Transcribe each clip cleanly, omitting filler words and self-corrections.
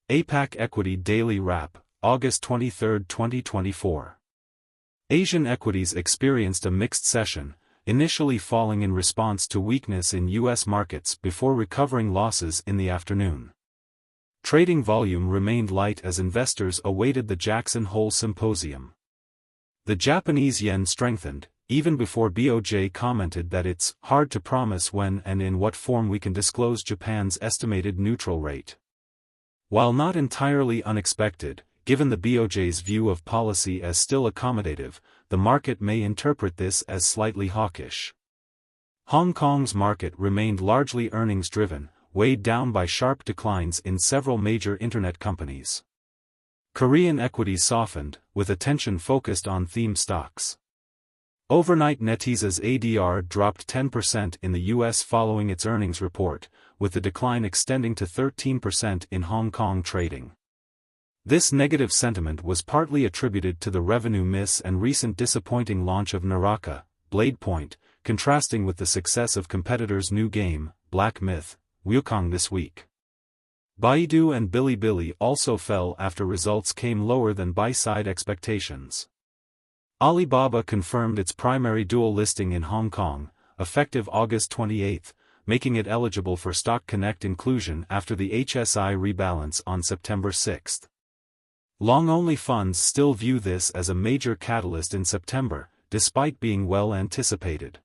APAC Equity Daily Wrap, August 23, 2024. Asian equities experienced a mixed session, initially falling in response to weakness in U.S. markets before recovering losses in the afternoon. Trading volume remained light as investors awaited the Jackson Hole symposium. The Japanese yen strengthened, even before BOJ commented that it's hard to promise when and in what form we can disclose Japan's estimated neutral rate. While not entirely unexpected, given the BOJ's view of policy as still accommodative, the market may interpret this as slightly hawkish. Hong Kong's market remained largely earnings-driven, weighed down by sharp declines in several major internet companies. Korean equities softened, with attention focused on theme stocks. Overnight NetEase's ADR dropped 10% in the US following its earnings report, with the decline extending to 13% in Hong Kong trading. This negative sentiment was partly attributed to the revenue miss and recent disappointing launch of Naraka, Bladepoint, contrasting with the success of competitors' new game, Black Myth, Wukong this week. Baidu and Bilibili also fell after results came lower than buy-side expectations. Alibaba confirmed its primary dual listing in Hong Kong, effective August 28, making it eligible for Stock Connect inclusion after the HSI rebalance on September 6. Long-only funds still view this as a major catalyst in September, despite being well anticipated.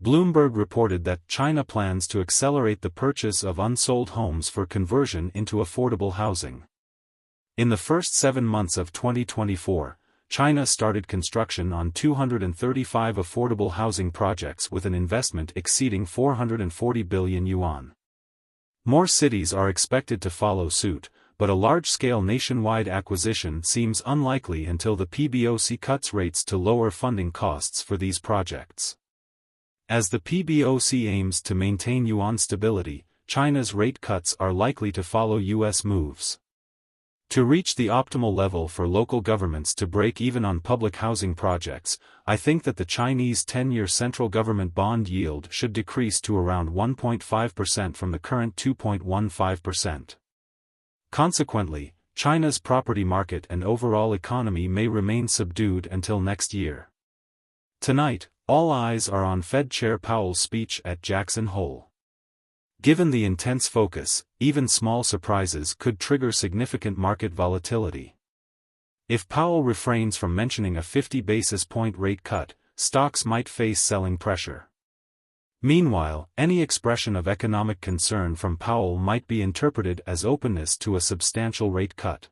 Bloomberg reported that China plans to accelerate the purchase of unsold homes for conversion into affordable housing. In the first 7 months of 2024, China started construction on 235 affordable housing projects with an investment exceeding 440 billion yuan. More cities are expected to follow suit, but a large-scale nationwide acquisition seems unlikely until the PBOC cuts rates to lower funding costs for these projects. As the PBOC aims to maintain yuan stability, China's rate cuts are likely to follow U.S. moves. To reach the optimal level for local governments to break even on public housing projects, I think that the Chinese 10-year central government bond yield should decrease to around 1.5% from the current 2.15%. Consequently, China's property market and overall economy may remain subdued until next year. Tonight, all eyes are on Fed Chair Powell's speech at Jackson Hole. Given the intense focus, even small surprises could trigger significant market volatility. If Powell refrains from mentioning a 50 basis point rate cut, stocks might face selling pressure. Meanwhile, any expression of economic concern from Powell might be interpreted as openness to a substantial rate cut.